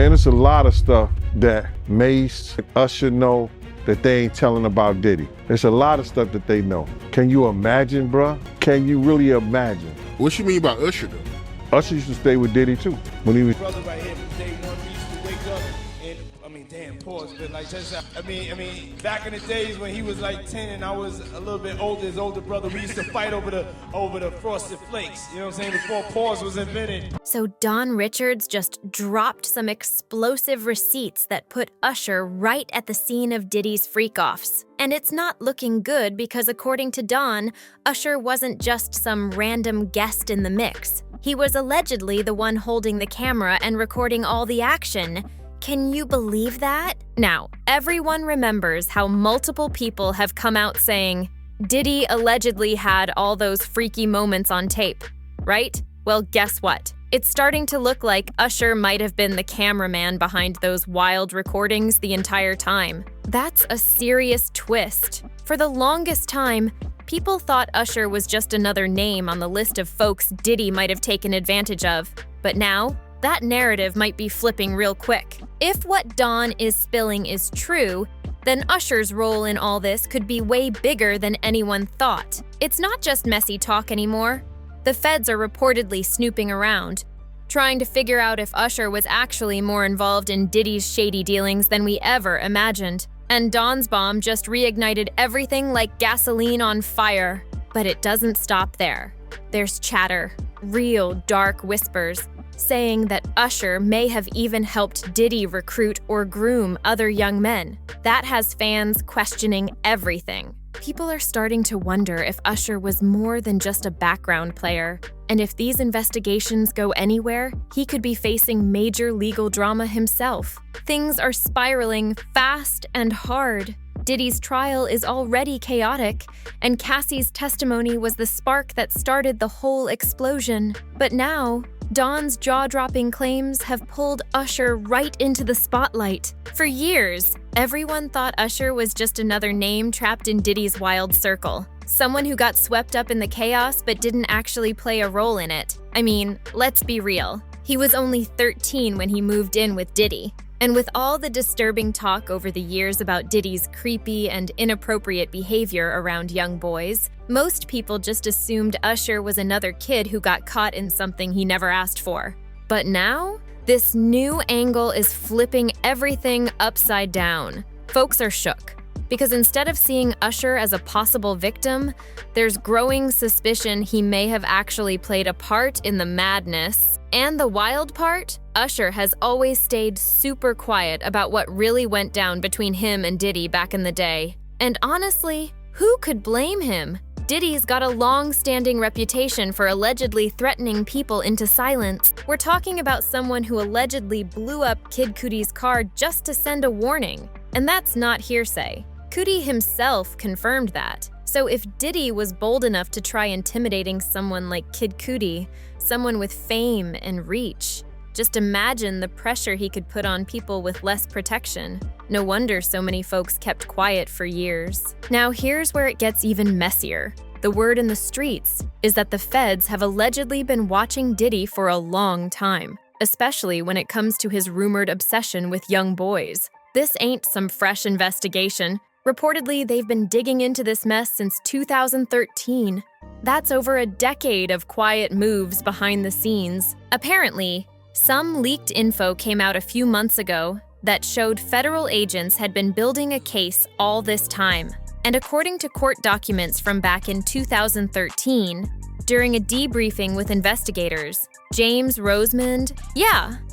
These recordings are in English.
Man, there's a lot of stuff that Mace and Usher know that they ain't telling about Diddy. There's a lot of stuff that they know. Can you imagine, bruh? Can you really imagine? What you mean by Usher, though? Usher used to stay with Diddy, too, when he was... Brother right here from day one, we used to wake up and, damn, pause, but like, just, back in the days when he was like 10 and I was a little bit older, his older brother, we used to fight over the Frosted Flakes, you know what I'm saying, before pause was invented. So Don Richards just dropped some explosive receipts that put Usher right at the scene of Diddy's freak-offs. And it's not looking good because according to Don, Usher wasn't just some random guest in the mix. He was allegedly the one holding the camera and recording all the action. Can you believe that? Now, everyone remembers how multiple people have come out saying, Diddy allegedly had all those freaky moments on tape, right? Well, guess what? It's starting to look like Usher might have been the cameraman behind those wild recordings the entire time. That's a serious twist. For the longest time, people thought Usher was just another name on the list of folks Diddy might have taken advantage of. But now, that narrative might be flipping real quick. If what Don is spilling is true, then Usher's role in all this could be way bigger than anyone thought. It's not just messy talk anymore. The feds are reportedly snooping around, trying to figure out if Usher was actually more involved in Diddy's shady dealings than we ever imagined. And Don's bomb just reignited everything like gasoline on fire. But it doesn't stop there. There's chatter, real dark whispers, saying that Usher may have even helped Diddy recruit or groom other young men. That has fans questioning everything. People are starting to wonder if Usher was more than just a background player. And if these investigations go anywhere, he could be facing major legal drama himself. Things are spiraling fast and hard. Diddy's trial is already chaotic, and Cassie's testimony was the spark that started the whole explosion. But now, Don's jaw-dropping claims have pulled Usher right into the spotlight. For years, everyone thought Usher was just another name trapped in Diddy's wild circle. Someone who got swept up in the chaos but didn't actually play a role in it. I mean, let's be real. He was only 13 when he moved in with Diddy. And with all the disturbing talk over the years about Diddy's creepy and inappropriate behavior around young boys, most people just assumed Usher was another kid who got caught in something he never asked for. But now, this new angle is flipping everything upside down. Folks are shook, because instead of seeing Usher as a possible victim, there's growing suspicion he may have actually played a part in the madness. And the wild part? Usher has always stayed super quiet about what really went down between him and Diddy back in the day. And honestly, who could blame him? Diddy's got a long-standing reputation for allegedly threatening people into silence. We're talking about someone who allegedly blew up Kid Cudi's car just to send a warning. And that's not hearsay. Cudi himself confirmed that. So if Diddy was bold enough to try intimidating someone like Kid Cudi, someone with fame and reach, just imagine the pressure he could put on people with less protection. No wonder so many folks kept quiet for years. Now here's where it gets even messier. The word in the streets is that the feds have allegedly been watching Diddy for a long time, especially when it comes to his rumored obsession with young boys. This ain't some fresh investigation. Reportedly, they've been digging into this mess since 2013. That's over a decade of quiet moves behind the scenes. Apparently, some leaked info came out a few months ago that showed federal agents had been building a case all this time. And according to court documents from back in 2013, during a debriefing with investigators, James Rosemond,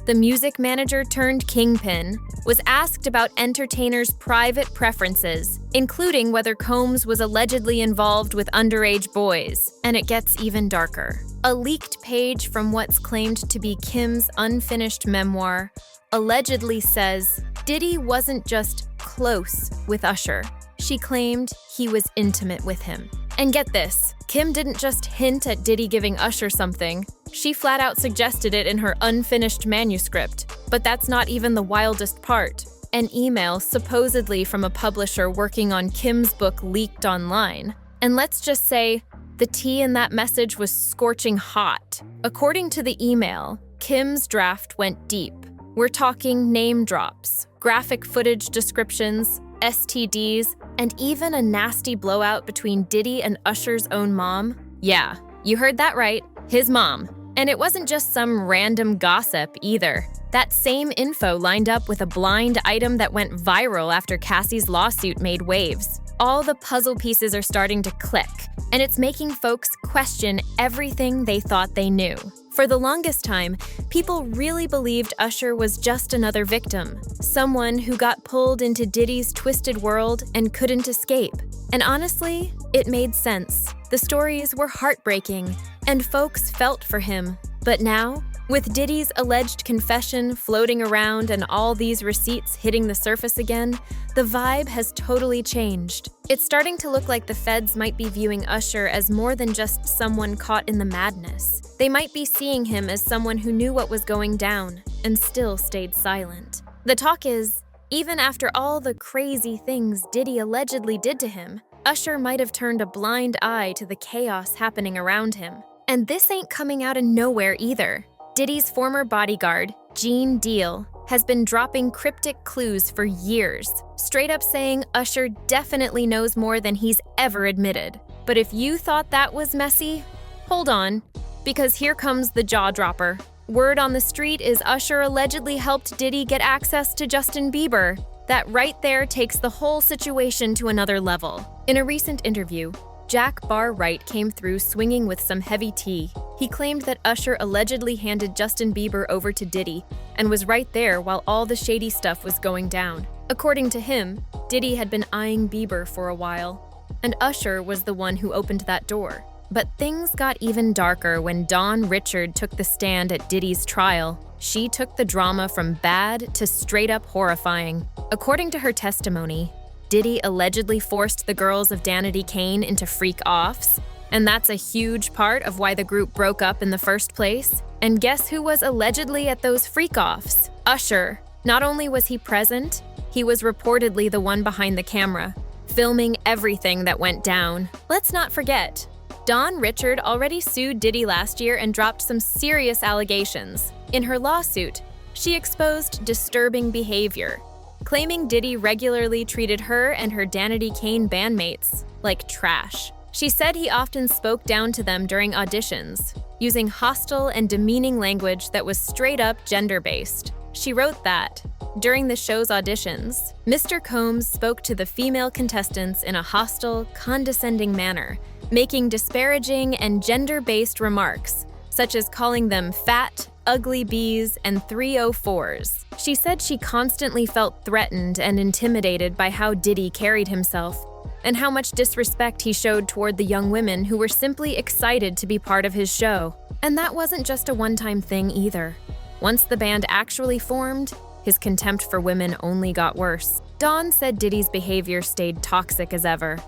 the music manager turned kingpin, was asked about entertainers' private preferences, including whether Combs was allegedly involved with underage boys. And it gets even darker. A leaked page from what's claimed to be Kim's unfinished memoir allegedly says Diddy wasn't just close with Usher. She claimed he was intimate with him. And get this, Kim didn't just hint at Diddy giving Usher something. She flat out suggested it in her unfinished manuscript. But that's not even the wildest part. An email supposedly from a publisher working on Kim's book leaked online. And let's just say, the tea in that message was scorching hot. According to the email, Kim's draft went deep. We're talking name drops, graphic footage descriptions, STDs, and even a nasty blowout between Diddy and Usher's own mom. Yeah, you heard that right, his mom. And it wasn't just some random gossip either. That same info lined up with a blind item that went viral after Cassie's lawsuit made waves. All the puzzle pieces are starting to click, and it's making folks question everything they thought they knew. For the longest time, people really believed Usher was just another victim, someone who got pulled into Diddy's twisted world and couldn't escape. And honestly, it made sense. The stories were heartbreaking, and folks felt for him. But now, with Diddy's alleged confession floating around and all these receipts hitting the surface again, the vibe has totally changed. It's starting to look like the feds might be viewing Usher as more than just someone caught in the madness. They might be seeing him as someone who knew what was going down and still stayed silent. The talk is, even after all the crazy things Diddy allegedly did to him, Usher might have turned a blind eye to the chaos happening around him. And this ain't coming out of nowhere either. Diddy's former bodyguard, Gene Deal, has been dropping cryptic clues for years, straight up saying Usher definitely knows more than he's ever admitted. But if you thought that was messy, hold on, because here comes the jaw dropper. Word on the street is Usher allegedly helped Diddy get access to Justin Bieber. That right there takes the whole situation to another level. In a recent interview, Jack Barr Wright came through swinging with some heavy tea. He claimed that Usher allegedly handed Justin Bieber over to Diddy and was right there while all the shady stuff was going down. According to him, Diddy had been eyeing Bieber for a while, and Usher was the one who opened that door. But things got even darker when Dawn Richard took the stand at Diddy's trial. She took the drama from bad to straight up horrifying. According to her testimony, Diddy allegedly forced the girls of Danity Kane into freak-offs, and that's a huge part of why the group broke up in the first place. And guess who was allegedly at those freak-offs? Usher. Not only was he present, he was reportedly the one behind the camera, filming everything that went down. Let's not forget, Dawn Richard already sued Diddy last year and dropped some serious allegations. In her lawsuit, she exposed disturbing behavior, claiming Diddy regularly treated her and her Danity Kane bandmates like trash. She said he often spoke down to them during auditions, using hostile and demeaning language that was straight up gender-based. She wrote that, during the show's auditions, Mr. Combs spoke to the female contestants in a hostile, condescending manner, making disparaging and gender-based remarks, such as calling them fat, ugly bees, and 304s. She said she constantly felt threatened and intimidated by how Diddy carried himself, and how much disrespect he showed toward the young women who were simply excited to be part of his show. And that wasn't just a one-time thing either. Once the band actually formed, his contempt for women only got worse. Dawn said Diddy's behavior stayed toxic as ever.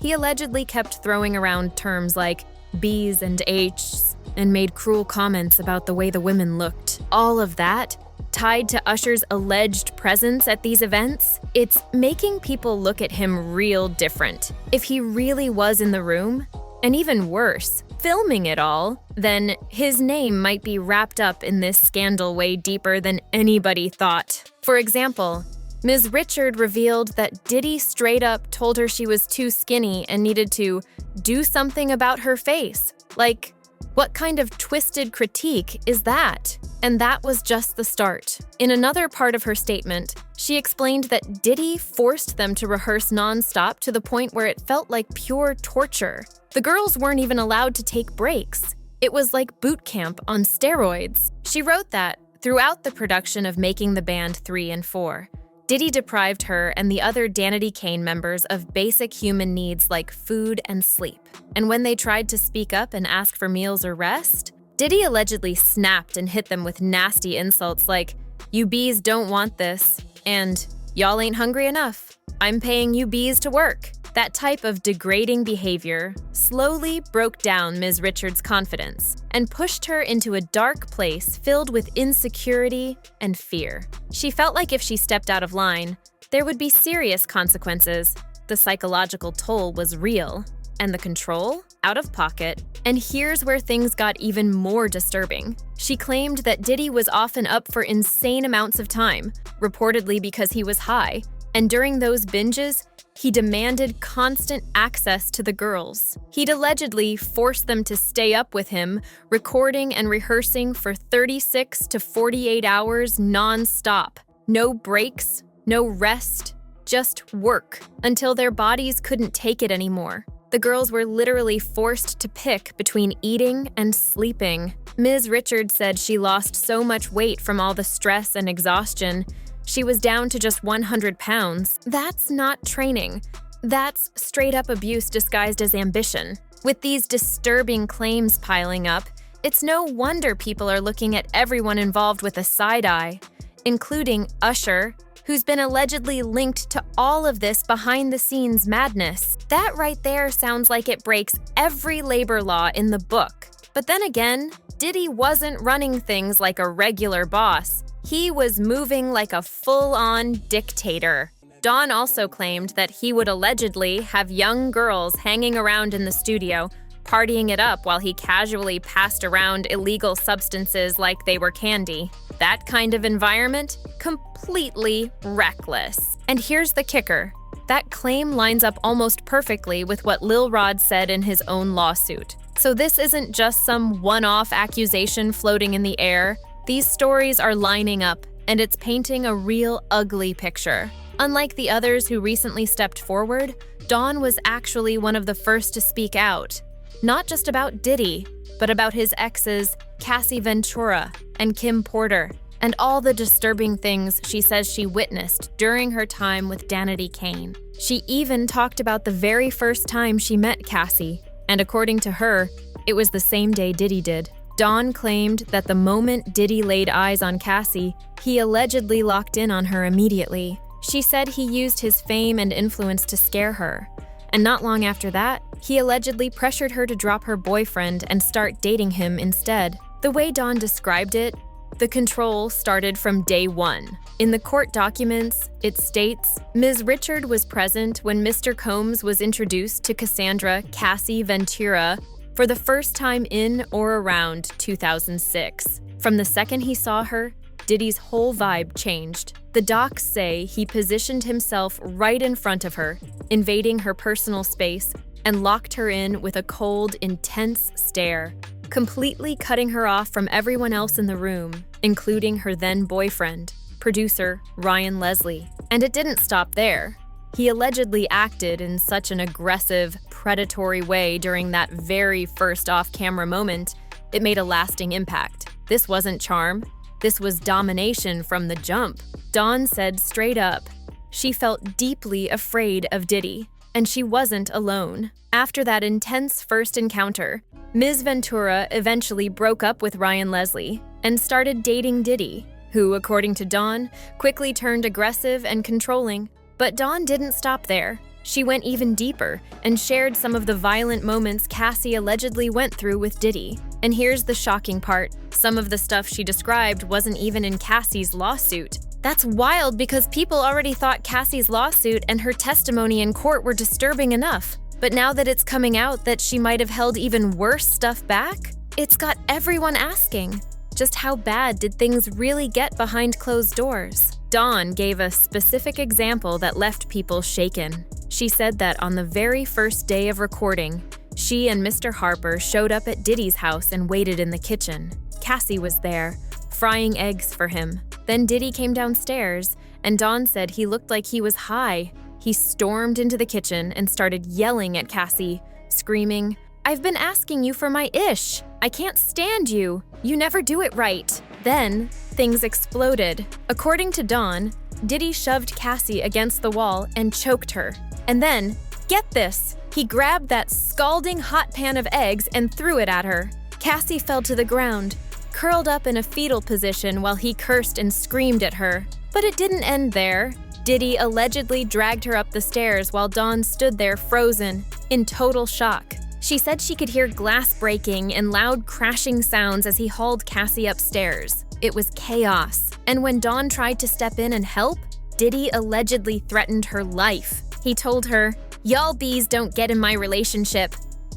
He allegedly kept throwing around terms like B's and H's and made cruel comments about the way the women looked. All of that, tied to Usher's alleged presence at these events, it's making people look at him real different. If he really was in the room, and even worse, filming it all, then his name might be wrapped up in this scandal way deeper than anybody thought. For example, Ms. Richard revealed that Diddy straight up told her she was too skinny and needed to do something about her face. Like, what kind of twisted critique is that? And that was just the start. In another part of her statement, she explained that Diddy forced them to rehearse nonstop to the point where it felt like pure torture. The girls weren't even allowed to take breaks. It was like boot camp on steroids. She wrote that, throughout the production of making the band 3 and 4, Diddy deprived her and the other Danity Kane members of basic human needs like food and sleep. And when they tried to speak up and ask for meals or rest, Diddy allegedly snapped and hit them with nasty insults like, "You bees don't want this," and "Y'all ain't hungry enough. I'm paying you bees to work." That type of degrading behavior slowly broke down Ms. Richards' confidence and pushed her into a dark place filled with insecurity and fear. She felt like if she stepped out of line, there would be serious consequences. The psychological toll was real. And the control? Out of pocket. And here's where things got even more disturbing. She claimed that Diddy was often up for insane amounts of time, reportedly because he was high. And during those binges, he demanded constant access to the girls. He'd allegedly forced them to stay up with him, recording and rehearsing for 36 to 48 hours non-stop. No breaks, no rest, just work, until their bodies couldn't take it anymore. The girls were literally forced to pick between eating and sleeping. Ms. Richards said she lost so much weight from all the stress and exhaustion. She was down to just 100 pounds. That's not training. That's straight-up abuse disguised as ambition. With these disturbing claims piling up, it's no wonder people are looking at everyone involved with a side eye, including Usher, who's been allegedly linked to all of this behind-the-scenes madness. That right there sounds like it breaks every labor law in the book. But then again, Diddy wasn't running things like a regular boss. He was moving like a full-on dictator. Don also claimed that he would allegedly have young girls hanging around in the studio, partying it up while he casually passed around illegal substances like they were candy. That kind of environment? Completely reckless. And here's the kicker. That claim lines up almost perfectly with what Lil Rod said in his own lawsuit. So this isn't just some one-off accusation floating in the air. These stories are lining up, and it's painting a real ugly picture. Unlike the others who recently stepped forward, Don was actually one of the first to speak out. Not just about Diddy, but about his exes, Cassie Ventura and Kim Porter, and all the disturbing things she says she witnessed during her time with Danity Kane. She even talked about the very first time she met Cassie, and according to her, it was the same day Diddy did. Dawn claimed that the moment Diddy laid eyes on Cassie, he allegedly locked in on her immediately. She said he used his fame and influence to scare her. And not long after that, he allegedly pressured her to drop her boyfriend and start dating him instead. The way Dawn described it, the control started from day one. In the court documents, it states, Ms. Richard was present when Mr. Combs was introduced to Cassandra Cassie Ventura for the first time in or around 2006. From the second he saw her, Diddy's whole vibe changed. The docs say he positioned himself right in front of her, invading her personal space, and locked her in with a cold, intense stare, completely cutting her off from everyone else in the room, including her then-boyfriend, producer Ryan Leslie. And it didn't stop there. He allegedly acted in such an aggressive, predatory way during that very first off-camera moment, it made a lasting impact. This wasn't charm. This was domination from the jump. Dawn said straight up, she felt deeply afraid of Diddy, and she wasn't alone. After that intense first encounter, Ms. Ventura eventually broke up with Ryan Leslie and started dating Diddy, who, according to Dawn, quickly turned aggressive and controlling. But Dawn didn't stop there. She went even deeper and shared some of the violent moments Cassie allegedly went through with Diddy. And here's the shocking part. Some of the stuff she described wasn't even in Cassie's lawsuit. That's wild because people already thought Cassie's lawsuit and her testimony in court were disturbing enough. But now that it's coming out that she might have held even worse stuff back, it's got everyone asking, just how bad did things really get behind closed doors? Dawn gave a specific example that left people shaken. She said that on the very first day of recording, she and Mr. Harper showed up at Diddy's house and waited in the kitchen. Cassie was there, frying eggs for him. Then Diddy came downstairs, and Dawn said he looked like he was high. He stormed into the kitchen and started yelling at Cassie, screaming, "I've been asking you for my ish. I can't stand you. You never do it right." Then, things exploded. According to Dawn, Diddy shoved Cassie against the wall and choked her. And then, get this, he grabbed that scalding hot pan of eggs and threw it at her. Cassie fell to the ground, curled up in a fetal position while he cursed and screamed at her. But it didn't end there. Diddy allegedly dragged her up the stairs while Dawn stood there frozen, in total shock. She said she could hear glass breaking and loud crashing sounds as he hauled Cassie upstairs. It was chaos. And when Dawn tried to step in and help, Diddy allegedly threatened her life. He told her, Y'all bees don't get in my relationship.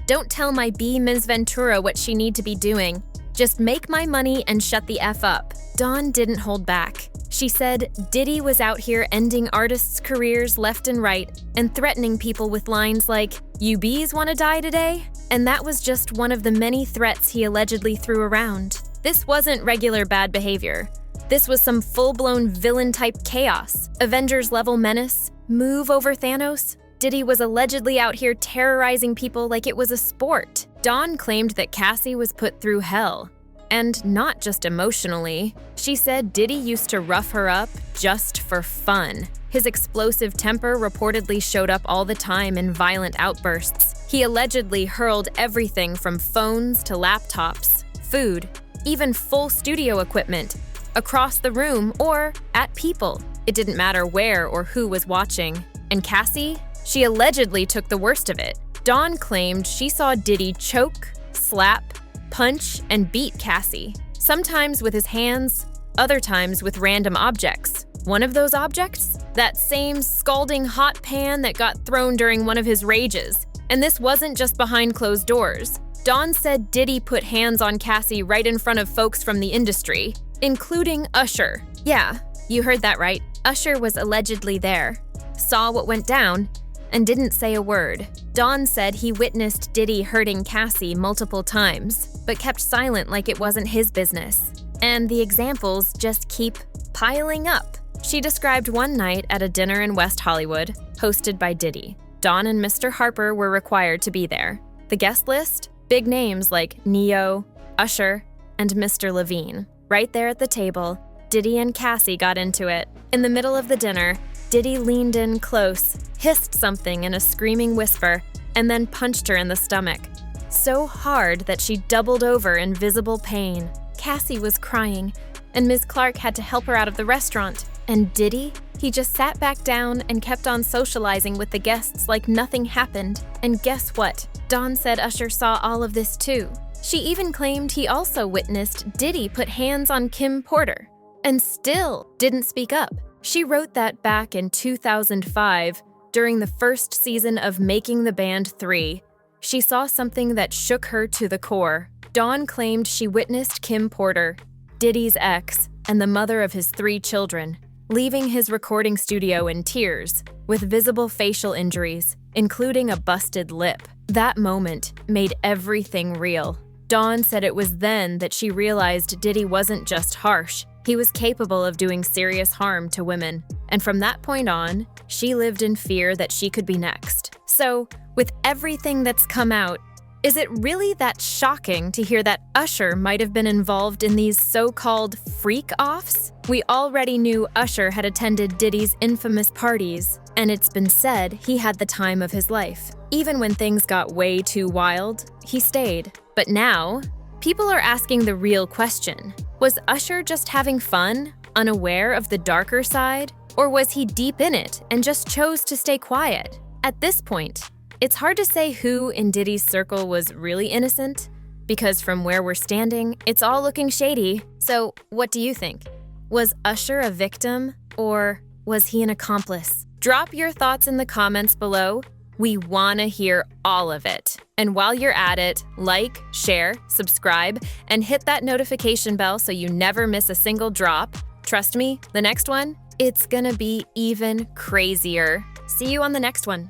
Don't tell my bee Ms. Ventura what she need to be doing. Just make my money and shut the F up. Dawn didn't hold back. She said Diddy was out here ending artists' careers left and right and threatening people with lines like, "You bees want to die today?" And that was just one of the many threats he allegedly threw around. This wasn't regular bad behavior. This was some full-blown villain-type chaos. Avengers-level menace, move over Thanos. Diddy was allegedly out here terrorizing people like it was a sport. Dawn claimed that Cassie was put through hell. And not just emotionally. She said Diddy used to rough her up just for fun. His explosive temper reportedly showed up all the time in violent outbursts. He allegedly hurled everything from phones to laptops, food, even full studio equipment, across the room or at people. It didn't matter where or who was watching. And Cassie? She allegedly took the worst of it. Dawn claimed she saw Diddy choke, slap, punch, and beat Cassie. Sometimes with his hands, other times with random objects. One of those objects? That same scalding hot pan that got thrown during one of his rages. And this wasn't just behind closed doors. Dawn said Diddy put hands on Cassie right in front of folks from the industry, including Usher. Yeah, you heard that right. Usher was allegedly there, saw what went down, and didn't say a word. Dawn said he witnessed Diddy hurting Cassie multiple times, but kept silent like it wasn't his business. And the examples just keep piling up. She described one night at a dinner in West Hollywood, hosted by Diddy. Dawn and Mr. Harper were required to be there. The guest list? Big names like Neo, Usher, and Mr. Levine. Right there at the table, Diddy and Cassie got into it. In the middle of the dinner, Diddy leaned in close, hissed something in a screaming whisper, and then punched her in the stomach. So hard that she doubled over in visible pain. Cassie was crying, and Ms. Clark had to help her out of the restaurant. And Diddy? He just sat back down and kept on socializing with the guests like nothing happened. And guess what? Dawn said Usher saw all of this too. She even claimed he also witnessed Diddy put hands on Kim Porter, and still didn't speak up. She wrote that back in 2005, during the first season of Making the Band 3. She saw something that shook her to the core. Dawn claimed she witnessed Kim Porter, Diddy's ex, and the mother of his 3 children, leaving his recording studio in tears, with visible facial injuries, including a busted lip. That moment made everything real. Dawn said it was then that she realized Diddy wasn't just harsh. He was capable of doing serious harm to women. And from that point on, she lived in fear that she could be next. So, with everything that's come out, is it really that shocking to hear that Usher might have been involved in these so-called freak-offs? We already knew Usher had attended Diddy's infamous parties, and it's been said he had the time of his life. Even when things got way too wild, he stayed. But now, people are asking the real question. Was Usher just having fun, unaware of the darker side? Or was he deep in it and just chose to stay quiet? At this point, it's hard to say who in Diddy's circle was really innocent, because from where we're standing, it's all looking shady. So, what do you think? Was Usher a victim, or was he an accomplice? Drop your thoughts in the comments below. We want to hear all of it. And while you're at it, like, share, subscribe, and hit that notification bell so you never miss a single drop. Trust me, the next one, it's gonna be even crazier. See you on the next one.